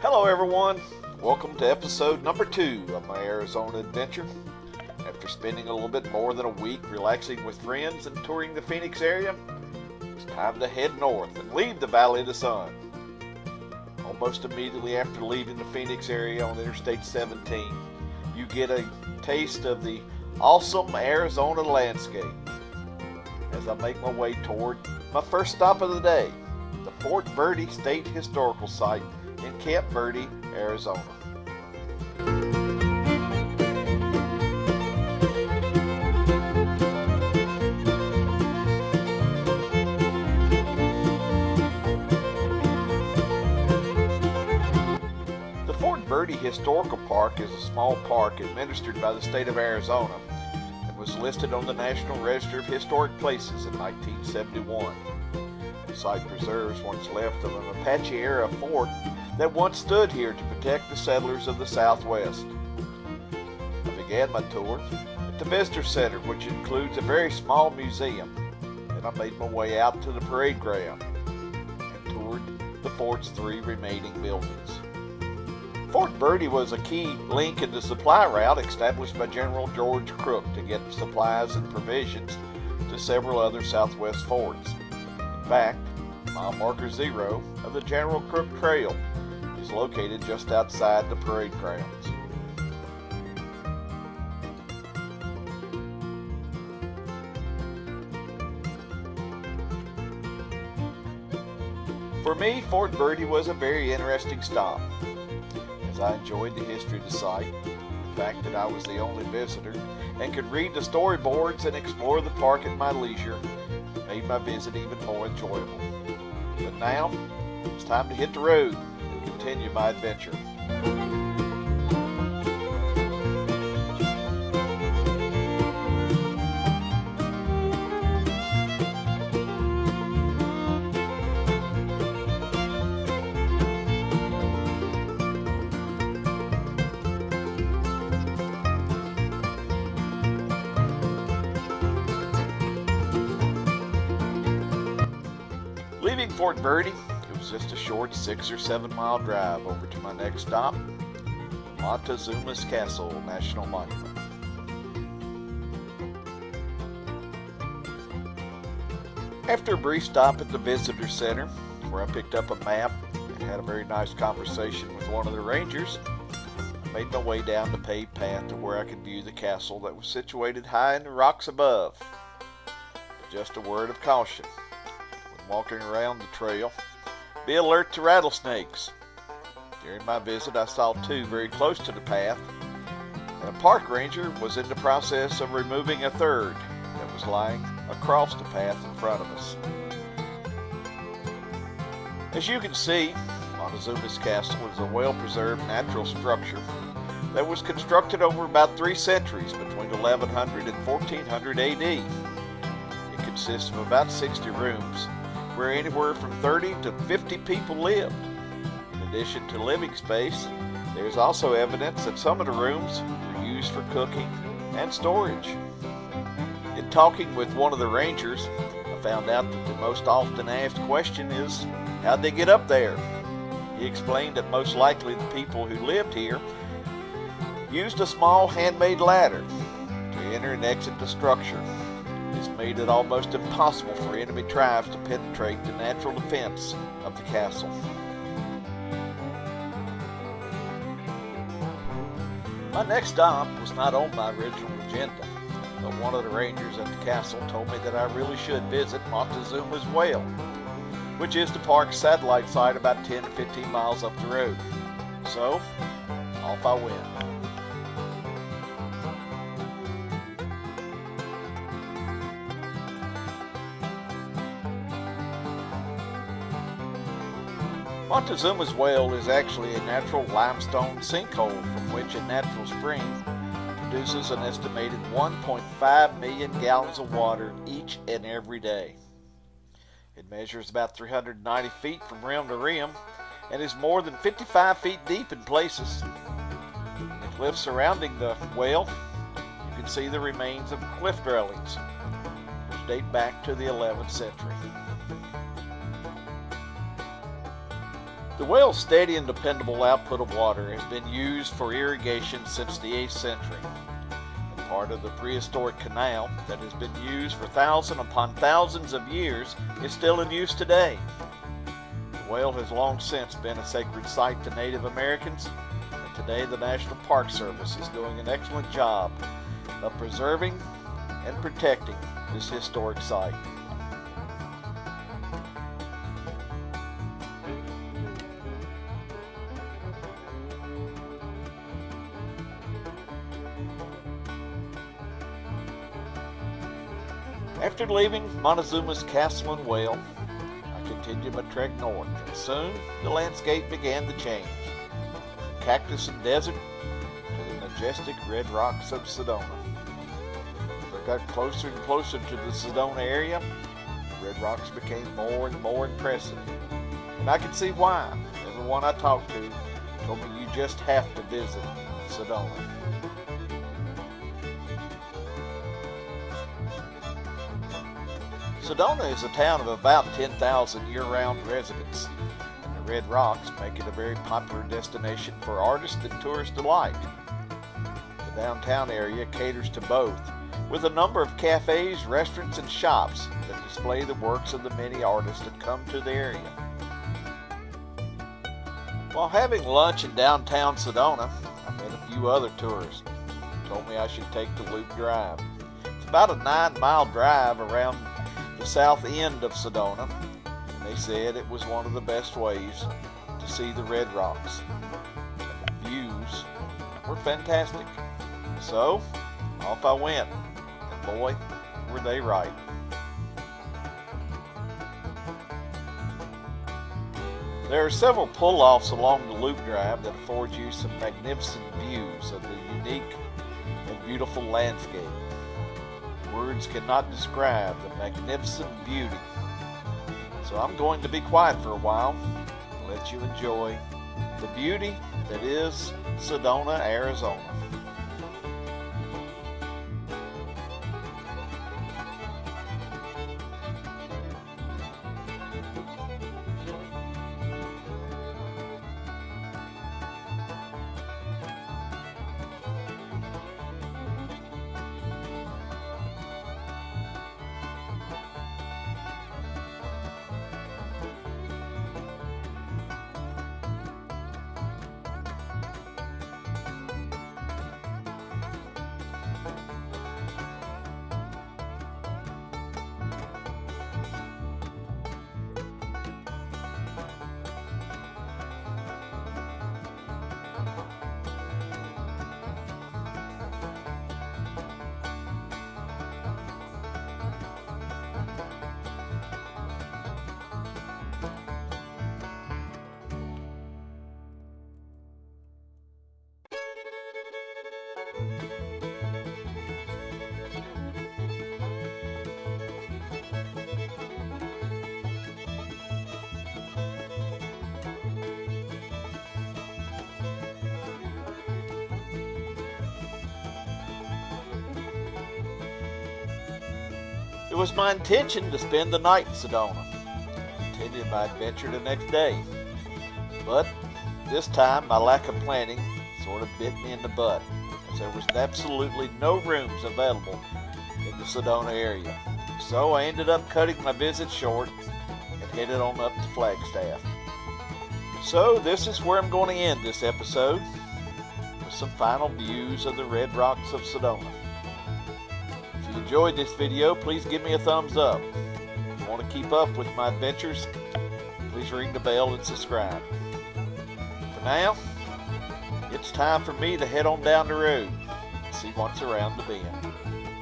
Hello everyone, welcome to episode number 2 of my Arizona adventure. After spending a little bit more than a week relaxing with friends and touring the Phoenix area, it's time to head north and leave the Valley of the Sun. Almost immediately after leaving the Phoenix area on Interstate 17, you get a taste of the awesome Arizona landscape as I make my way toward my first stop of the day, the Fort Verde State Historical Site in Camp Verde, Arizona. The Fort Verde Historical Park is a small park administered by the state of Arizona and was listed on the National Register of Historic Places in 1971. The site preserves what's left of an Apache-era fort that once stood here to protect the settlers of the Southwest. I began my tour at the Visitor Center, which includes a very small museum. Then I made my way out to the parade ground and toured the fort's 3 remaining buildings. Fort Verde was a key link in the supply route established by General George Crook to get supplies and provisions to several other Southwest forts. In fact, mile marker 0 of the General Crook Trail is located just outside the parade grounds. For me, Fort Verde was a very interesting stop, as I enjoyed the history of the site, the fact that I was the only visitor and could read the storyboards and explore the park at my leisure made my visit even more enjoyable. But now, it's time to hit the road and continue my adventure. Leaving Fort Verde, it was just a short 6 or 7 mile drive over to my next stop, Montezuma'S Castle National Monument. After a brief stop at the Visitor Center, where I picked up a map and had a very nice conversation with one of the rangers, I made my way down the paved path to where I could view the castle that was situated high in the rocks above. But just a word of caution. Walking around the trail, be alert to rattlesnakes. During my visit, I saw 2 very close to the path, and a park ranger was in the process of removing a 3rd that was lying across the path in front of us. As you can see, Montezuma'S Castle is a well-preserved natural structure that was constructed over about 3 centuries between 1100 and 1400 AD. It consists of about 60 rooms, where anywhere from 30 to 50 people lived. In addition to living space, there's also evidence that some of the rooms were used for cooking and storage. In talking with one of the rangers, I found out that the most often asked question is, how'd they get up there? He explained that most likely the people who lived here used a small handmade ladder to enter and exit the structure. This made it almost impossible for enemy tribes to penetrate the natural defense of the castle. My next stop was not on my original agenda, but one of the rangers at the castle told me that I really should visit Montezuma'S Well, which is the park's satellite site about 10 to 15 miles up the road. So, off I went. Montezuma'S Well is actually a natural limestone sinkhole from which a natural spring produces an estimated 1.5 million gallons of water each and every day. It measures about 390 feet from rim to rim and is more than 55 feet deep in places. In the cliffs surrounding the well, you can see the remains of cliff dwellings, which date back to the 11th century. The whale's steady and dependable output of water has been used for irrigation since the 8th century. And part of the prehistoric canal that has been used for thousands upon thousands of years is still in use today. The whale has long since been a sacred site to Native Americans, and today the National Park Service is doing an excellent job of preserving and protecting this historic site. After leaving Montezuma's Castle and Whale, I continued my trek north, and soon the landscape began to change. From cactus and desert to the majestic red rocks of Sedona. As I got closer and closer to the Sedona area, the red rocks became more and more impressive. And I could see why. Everyone I talked to told me you just have to visit Sedona. Sedona is a town of about 10,000 year-round residents, and the Red Rocks make it a very popular destination for artists and tourists alike. The downtown area caters to both, with a number of cafes, restaurants, and shops that display the works of the many artists that come to the area. While having lunch in downtown Sedona, I met a few other tourists who told me I should take the Loop Drive. It's about a 9-mile drive around the south end of Sedona, and they said it was one of the best ways to see the Red Rocks. The views were fantastic. So, off I went, and boy, were they right. There are several pull-offs along the Loop Drive that afford you some magnificent views of the unique and beautiful landscape. Words cannot describe the magnificent beauty. So I'm going to be quiet for a while and let you enjoy the beauty that is Sedona, Arizona. It was my intention to spend the night in Sedona and continue my adventure the next day. But this time, my lack of planning sort of bit me in the butt, as there was absolutely no rooms available in the Sedona area. So I ended up cutting my visit short and headed on up to Flagstaff. So this is where I'm going to end this episode, with some final views of the Red Rocks of Sedona. If you enjoyed this video, please give me a thumbs up. If you want to keep up with my adventures, please ring the bell and subscribe. For now, it's time for me to head on down the road and see what's around the bend.